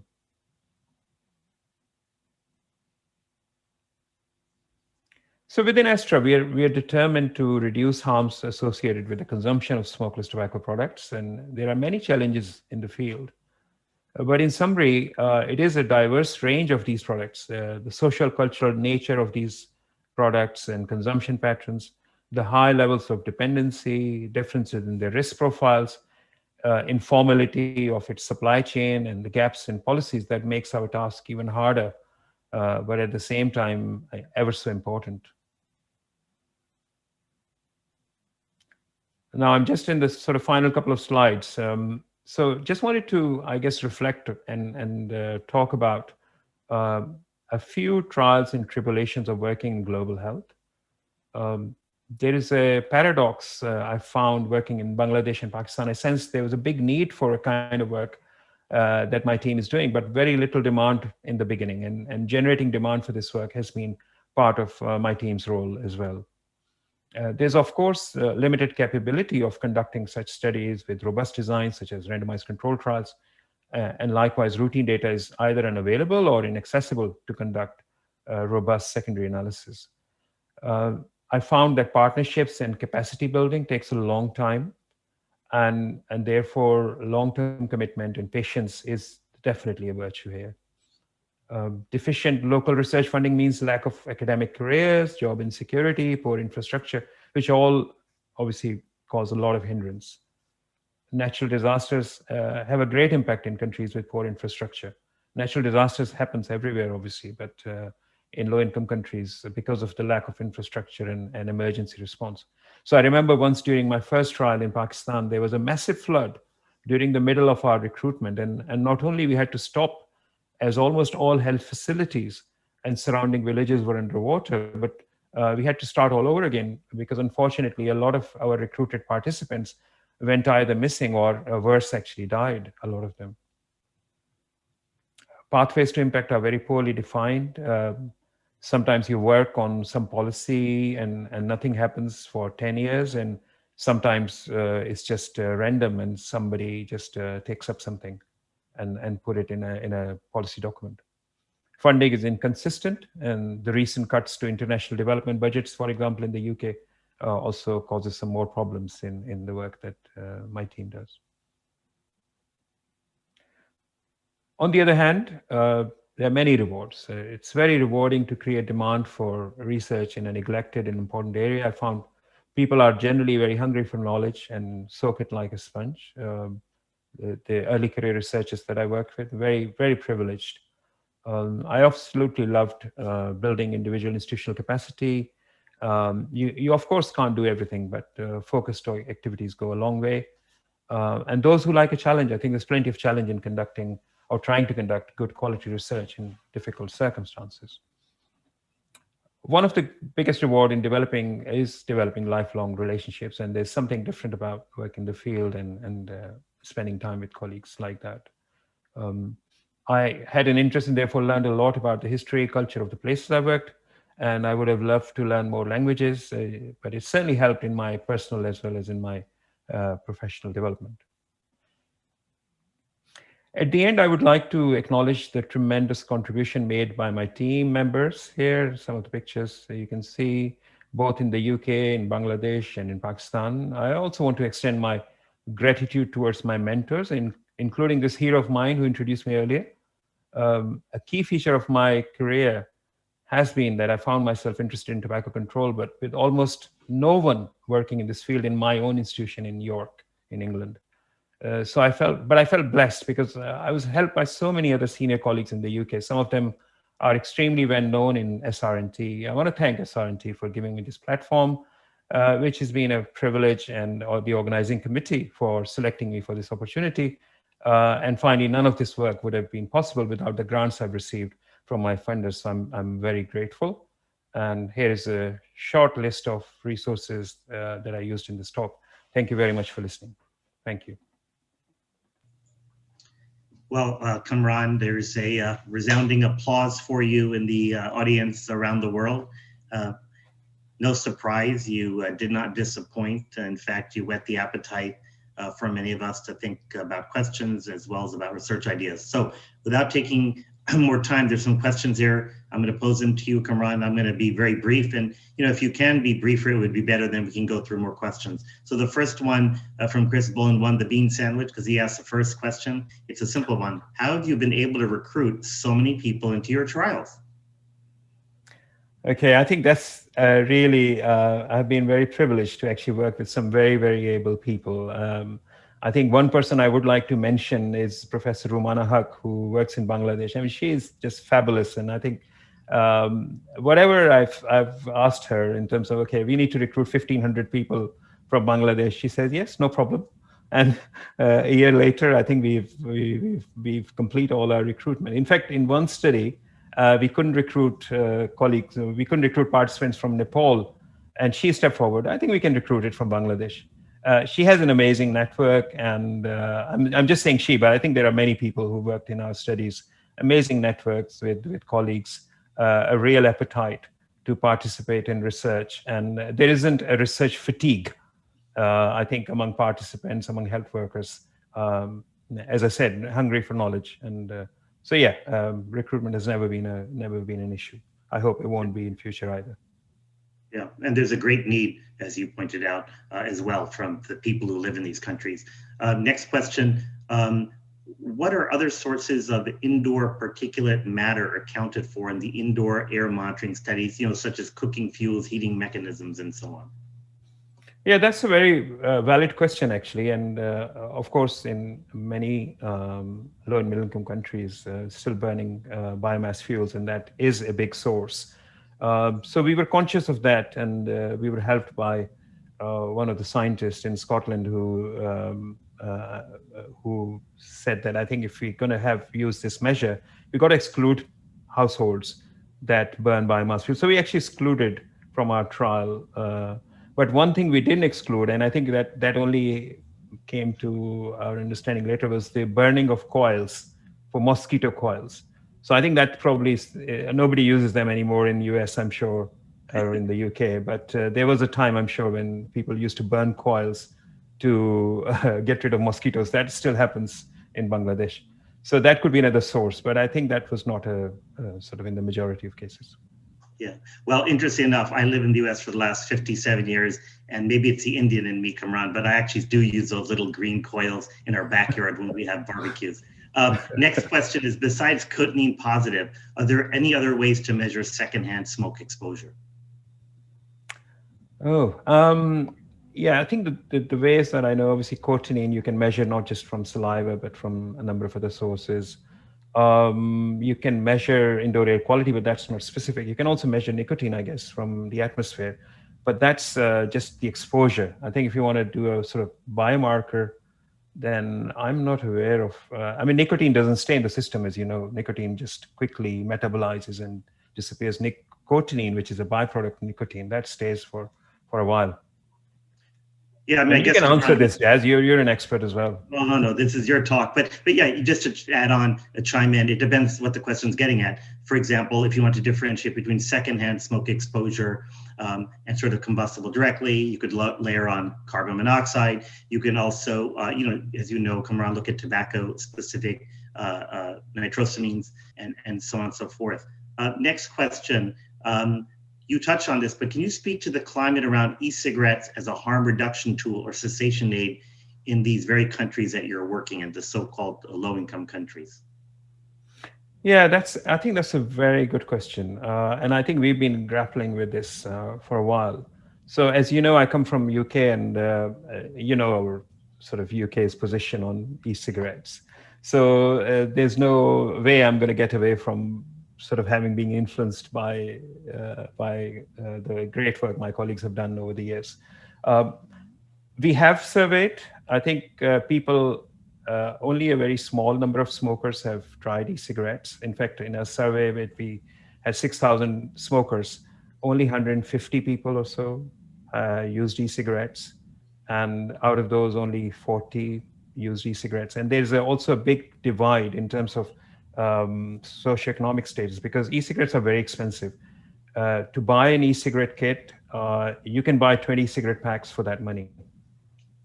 So within Astra, we are determined to reduce harms associated with the consumption of smokeless tobacco products, and there are many challenges in the field. But in summary, it is a diverse range of these products, the social cultural nature of these products and consumption patterns, the high levels of dependency, differences in their risk profiles, informality of its supply chain, and the gaps in policies that makes our task even harder, but at the same time, ever so important. Now I'm just in this sort of final couple of slides. So just wanted to, I guess, reflect and talk about a few trials and tribulations of working in global health. There is a paradox I found working in Bangladesh and Pakistan. I sensed there was a big need for a kind of work that my team is doing, but very little demand in the beginning. And generating demand for this work has been part of my team's role as well. There's, of course, limited capability of conducting such studies with robust designs, such as randomized control trials. And likewise, routine data is either unavailable or inaccessible to conduct robust secondary analysis. I found that partnerships and capacity building takes a long time, and therefore long-term commitment and patience is definitely a virtue here. Deficient local research funding means lack of academic careers, job insecurity, poor infrastructure, which all obviously cause a lot of hindrance. Natural disasters have a great impact in countries with poor infrastructure. Natural disasters happens everywhere, obviously, but in low-income countries because of the lack of infrastructure and emergency response. So I remember once during my first trial in Pakistan, there was a massive flood during the middle of our recruitment. And not only we had to stop as almost all health facilities and surrounding villages were underwater, but we had to start all over again because unfortunately, a lot of our recruited participants went either missing or worse, actually died, a lot of them. Pathways to impact are very poorly defined. Sometimes you work on some policy and nothing happens for 10 years. And sometimes it's just random and somebody just takes up something and put it in a policy document. Funding is inconsistent, and the recent cuts to international development budgets, for example, in the UK, also causes some more problems in the work that my team does. On the other hand, there are many rewards. It's very rewarding to create demand for research in a neglected and important area. I found people are generally very hungry for knowledge and soak it like a sponge. The early career researchers that I worked with, very, very privileged. I absolutely loved building individual institutional capacity. You of course can't do everything, but focused activities go a long way. And those who like a challenge, I think there's plenty of challenge in conducting or trying to conduct good quality research in difficult circumstances. One of the biggest reward in developing lifelong relationships, and there's something different about work in the field and spending time with colleagues like that. I had an interest and therefore learned a lot about the history, culture of the places I worked, and I would have loved to learn more languages, but it certainly helped in my personal as well as in my professional development. At the end, I would like to acknowledge the tremendous contribution made by my team members here. Some of the pictures you can see, both in the UK, in Bangladesh, and in Pakistan. I also want to extend my gratitude towards my mentors, including this hero of mine who introduced me earlier. A key feature of my career has been that I found myself interested in tobacco control, but with almost no one working in this field in my own institution in York, in England. So I felt blessed because I was helped by so many other senior colleagues in the UK. Some of them are extremely well known in SRNT. I want to thank SRNT for giving me this platform, which has been a privilege, and the organizing committee for selecting me for this opportunity. And finally, none of this work would have been possible without the grants I've received from my funders. So I'm very grateful. And here is a short list of resources that I used in this talk. Thank you very much for listening. Thank you. Well, Kimron, there's a resounding applause for you in the audience around the world. No surprise, you did not disappoint. In fact, you whet the appetite for many of us to think about questions as well as about research ideas. So without taking more time, there's some questions here. I'm going to pose them to you, Kimron. I'm going to be very brief, and if you can be briefer, it would be better. Then we can go through more questions. So the first one from Chris Bullen won the bean sandwich because he asked the first question. It's a simple one. How have you been able to recruit so many people into your trials? Okay, I think that's really, I've been very privileged to actually work with some very, very able people. I think one person I would like to mention is Professor Rumana Haq, who works in Bangladesh. I mean, she's just fabulous. And I think whatever I've asked her in terms of, okay, we need to recruit 1,500 people from Bangladesh, she says, yes, no problem. And a year later, I think we've complete all our recruitment. In fact, in one study, we couldn't recruit colleagues, we couldn't recruit participants from Nepal, and she stepped forward. I think we can recruit it from Bangladesh. She has an amazing network, and I'm just saying she, but I think there are many people who worked in our studies, amazing networks with colleagues, a real appetite to participate in research. And there isn't a research fatigue, I think, among participants, among health workers. As I said, hungry for knowledge. And so yeah, recruitment has never been an issue. I hope it won't be in future either. Yeah, and there's a great need, as you pointed out, as well, from the people who live in these countries. Next question, what are other sources of indoor particulate matter accounted for in the indoor air monitoring studies, such as cooking fuels, heating mechanisms, and so on? Yeah, that's a very valid question, actually. And of course, in many low and middle income countries, still burning biomass fuels, and that is a big source. So we were conscious of that, and we were helped by one of the scientists in Scotland who said that I think if we're going to use this measure, we got to exclude households that burn biomass fuel. So we actually excluded from our trial. But one thing we didn't exclude, and I think that only came to our understanding later, was the burning of coils for mosquito coils. So I think that probably nobody uses them anymore in the US, I'm sure, or in the UK. But there was a time, I'm sure, when people used to burn coils to get rid of mosquitoes. That still happens in Bangladesh. So that could be another source, but I think that was not a sort of in the majority of cases. Yeah, well, interesting enough, I live in the US for the last 57 years, and maybe it's the Indian in me, Kimron, but I actually do use those little green coils in our backyard when we have barbecues. Next question is, besides nicotine positive, are there any other ways to measure secondhand smoke exposure? Yeah, I think the ways that I know, obviously nicotine, you can measure not just from saliva, but from a number of other sources. You can measure indoor air quality, but that's not specific. You can also measure nicotine, I guess, from the atmosphere, but that's just the exposure. I think if you want to do a sort of biomarker, then I'm not aware of, I mean, nicotine doesn't stay in the system, as you know. Nicotine just quickly metabolizes and disappears. Nicotine, which is a byproduct of nicotine, that stays for a while. Yeah, I mean, I you guess can answer this, Jazz. You're an expert as well. Well, no, this is your talk, but yeah, just to add on, chime in. It depends what the question's getting at. For example, if you want to differentiate between secondhand smoke exposure and sort of combustible directly, you could layer on carbon monoxide. You can also, as you know, come around, look at tobacco-specific nitrosamines and so on and so forth. Next question. You touched on this, but can you speak to the climate around e-cigarettes as a harm reduction tool or cessation aid in these very countries that you're working in, the so-called low-income countries? Yeah, I think that's a very good question. And I think we've been grappling with this for a while. So as you know, I come from UK, and you know our sort of UK's position on e-cigarettes. So there's no way I'm going to get away from sort of having been influenced by the great work my colleagues have done over the years. We have surveyed, I think people, only a very small number of smokers have tried e-cigarettes. In fact, in a survey where we had 6,000 smokers, only 150 people or so used e-cigarettes. And out of those, only 40 used e-cigarettes. And there's also a big divide in terms of socioeconomic status, because e-cigarettes are very expensive. To buy an e-cigarette kit, you can buy 20 cigarette packs for that money.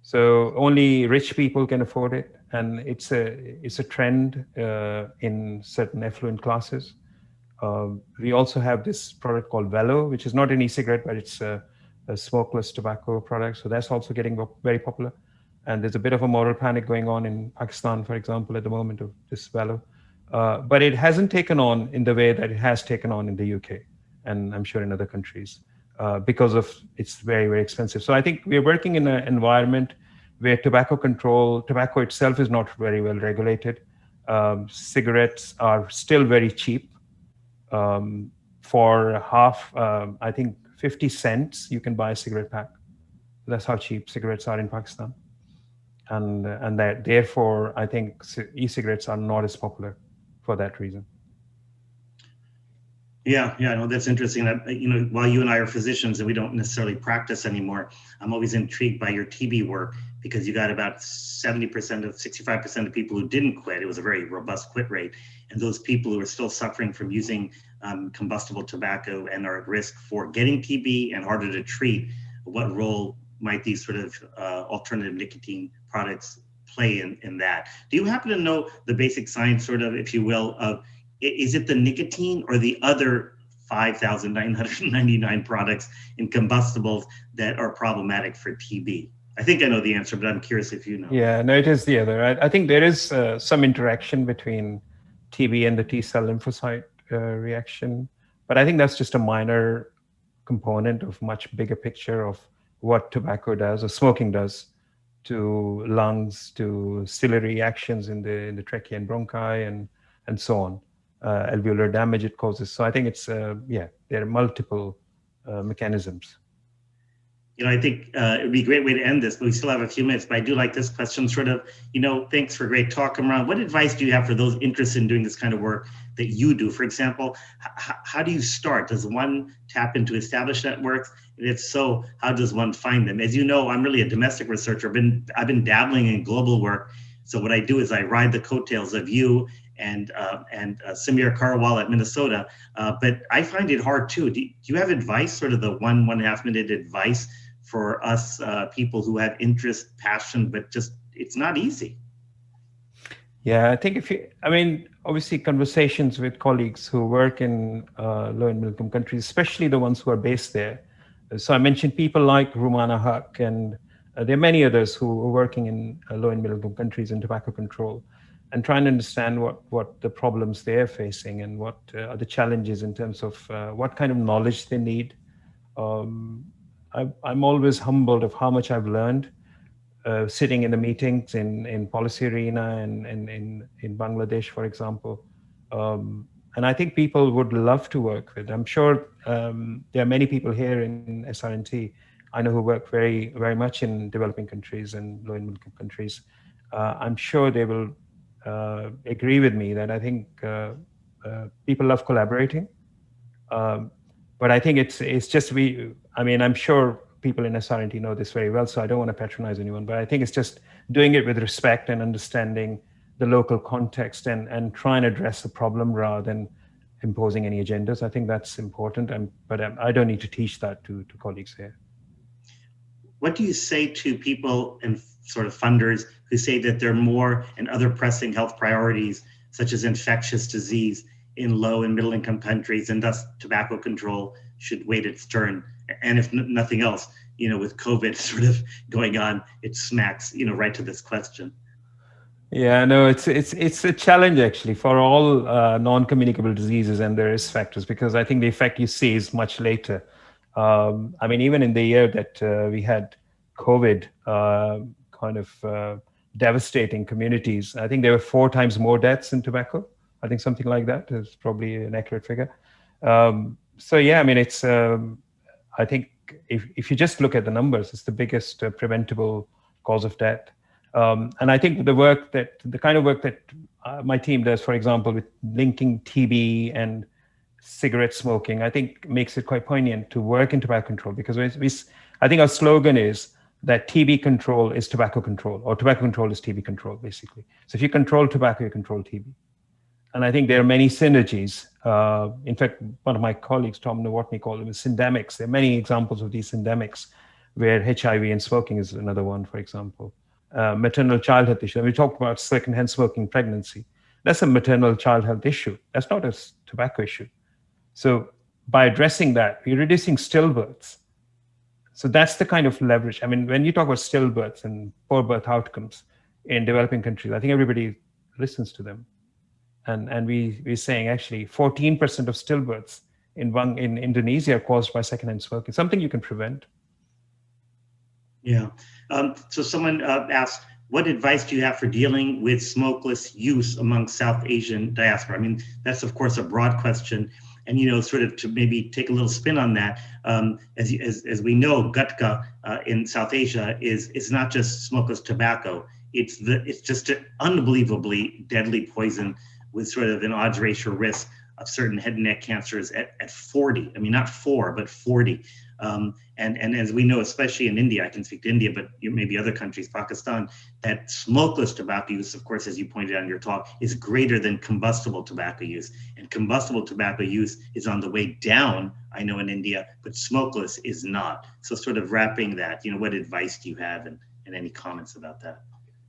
So only rich people can afford it, and it's a trend in certain affluent classes. We also have this product called Velo, which is not an e-cigarette, but it's a smokeless tobacco product. So that's also getting very popular. And there's a bit of a moral panic going on in Pakistan, for example, at the moment of this Velo. But it hasn't taken on in the way that it has taken on in the UK, and I'm sure in other countries, because of it's very, very expensive. So I think we're working in an environment where tobacco itself is not very well regulated. Cigarettes are still very cheap. For half, I think 50 cents, you can buy a cigarette pack. That's how cheap cigarettes are in Pakistan. And that therefore, I think e-cigarettes are not as popular for that reason. Yeah, no, that's interesting. While you and I are physicians and we don't necessarily practice anymore, I'm always intrigued by your TB work, because you got about 65% of people who didn't quit. It was a very robust quit rate. And those people who are still suffering from using combustible tobacco and are at risk for getting TB and harder to treat, what role might these sort of alternative nicotine products play in that? Do you happen to know the basic science, sort of, if you will, of is it the nicotine or the other 5,999 products in combustibles that are problematic for TB? I think I know the answer, but I'm curious if you know. Yeah, no, it is the other. I think there is some interaction between TB and the T-cell lymphocyte reaction, but I think that's just a minor component of much bigger picture of what tobacco does or smoking does to lungs, to ciliary actions in the trachea and bronchi, and so on, alveolar damage it causes. So I think it's there are multiple mechanisms. I think it would be a great way to end this, but we still have a few minutes. But I do like this question, sort of, thanks for a great talk, Kimron. What advice do you have for those interested in doing this kind of work that you do? For example, how do you start? Does one tap into established networks? And if so, how does one find them? As you know, I'm really a domestic researcher. I've been dabbling in global work. So what I do is I ride the coattails of you and Samir Karwal at Minnesota. But I find it hard too. Do you have advice, sort of the 1.5 minute advice for us people who have interest, passion, but just it's not easy? Yeah, I think obviously conversations with colleagues who work in low and middle income countries, especially the ones who are based there. So I mentioned people like Rumana Haq, and there are many others who are working in low and middle income countries in tobacco control. and trying to understand what the problems they're facing and what are the challenges in terms of what kind of knowledge they need. Um, I'm always humbled of how much I've learned sitting in the meetings in policy arena and in Bangladesh, for example. And I think people would love to work with. I'm sure there are many people here in SRNT I know who work very much in developing countries and low-income countries. I'm sure they will agree with me that I think people love collaborating. Um, but I think it's just I mean, I'm sure people in SRNT know this very well, so I don't want to patronize anyone, but I think it's just doing it with respect and understanding the local context and try and address the problem rather than imposing any agendas. I think that's important, but I don't need to teach that to colleagues here. What do you say to people and sort of funders who say that there are more and other pressing health priorities, such as infectious disease in low and middle income countries, and thus tobacco control should wait its turn? And if nothing else, with COVID sort of going on, it smacks, right to this question. Yeah, no, it's a challenge actually for all non-communicable diseases and their risk factors, because I think the effect you see is much later. I mean, even in the year that we had COVID kind of devastating communities, I think there were 4 times more deaths in tobacco. I think something like that is probably an accurate figure. So yeah, I mean, it's I think if you just look at the numbers, it's the biggest preventable cause of death. And I think the kind of work that my team does, for example, with linking TB and cigarette smoking, I think makes it quite poignant to work in tobacco control, because I think our slogan is that TB control is tobacco control, or tobacco control is TB control, basically. So if you control tobacco, you control TB. And I think there are many synergies. In fact, one of my colleagues, Tom Nowotny, called them syndemics. There are many examples of these syndemics, where HIV and smoking is another one, for example. Maternal child health issue. And we talked about secondhand smoking pregnancy. That's a maternal child health issue. That's not a tobacco issue. So by addressing that, we're reducing stillbirths. So that's the kind of leverage. I mean, when you talk about stillbirths and poor birth outcomes in developing countries, I think everybody listens to them. And we're saying actually 14% of stillbirths in Indonesia are caused by secondhand smoking, something you can prevent. Yeah. So someone asked, what advice do you have for dealing with smokeless use among South Asian diaspora? I mean, that's of course a broad question. And, sort of to maybe take a little spin on that, as we know, gutka in South Asia is not just smokeless tobacco. It's just an unbelievably deadly poison with sort of an odds ratio risk of certain head and neck cancers at 40. I mean, not 4, but 40. And as we know, especially in India, I can speak to India, but maybe other countries, Pakistan, that smokeless tobacco use, of course, as you pointed out in your talk, is greater than combustible tobacco use. And combustible tobacco use is on the way down, I know, in India, but smokeless is not. So sort of wrapping that, what advice do you have and any comments about that?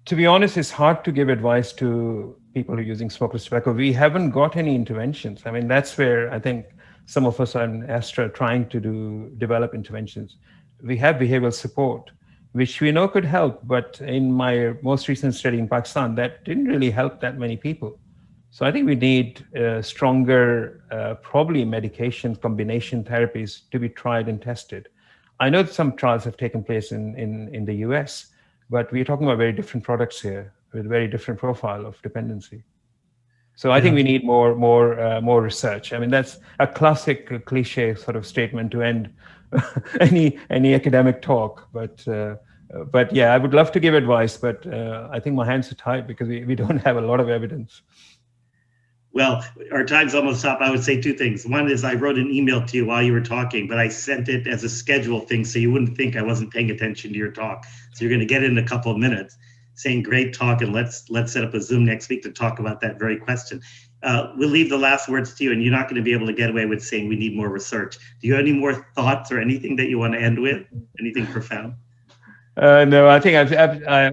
To be honest, it's hard to give advice to people who are using smokeless tobacco. We haven't got any interventions. I mean, that's where I think some of us are in Astra trying to develop interventions. We have behavioral support, which we know could help, but in my most recent study in Pakistan, that didn't really help that many people. So I think we need stronger, probably medication combination therapies to be tried and tested. I know that some trials have taken place in the US, but we're talking about very different products here with very different profile of dependency. So I think we need more research. I mean, that's a classic cliche sort of statement to end any academic talk. But yeah, I would love to give advice, but I think my hands are tied because we don't have a lot of evidence. Well, our time's almost up. I would say 2 things. One is I wrote an email to you while you were talking, but I sent it as a schedule thing, so you wouldn't think I wasn't paying attention to your talk. So you're going to get it in a couple of minutes, saying great talk, and let's set up a Zoom next week to talk about that very question. We'll leave the last words to you, and you're not going to be able to get away with saying we need more research. Do you have any more thoughts or anything that you want to end with? Anything profound? No, I think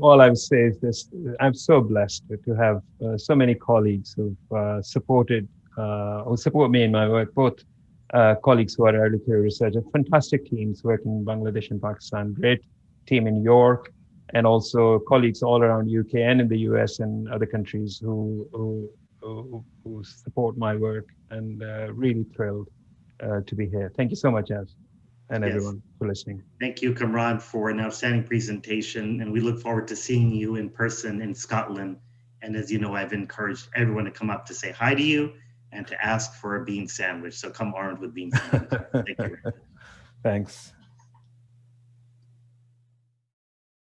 all I would say is this: I'm so blessed to have so many colleagues who've supported, who support me in my work. Both colleagues who are early career researchers, fantastic teams working in Bangladesh and Pakistan, great team in York, and also colleagues all around UK and in the US and other countries who support my work, and really thrilled to be here. Thank you so much, Az, and Yes. everyone for listening. Thank you, Kimron, for an outstanding presentation, and we look forward to seeing you in person in Scotland. And as you know, I've encouraged everyone to come up to say hi to you and to ask for a bean sandwich. So come armed with bean sandwiches. Thank you. Thanks.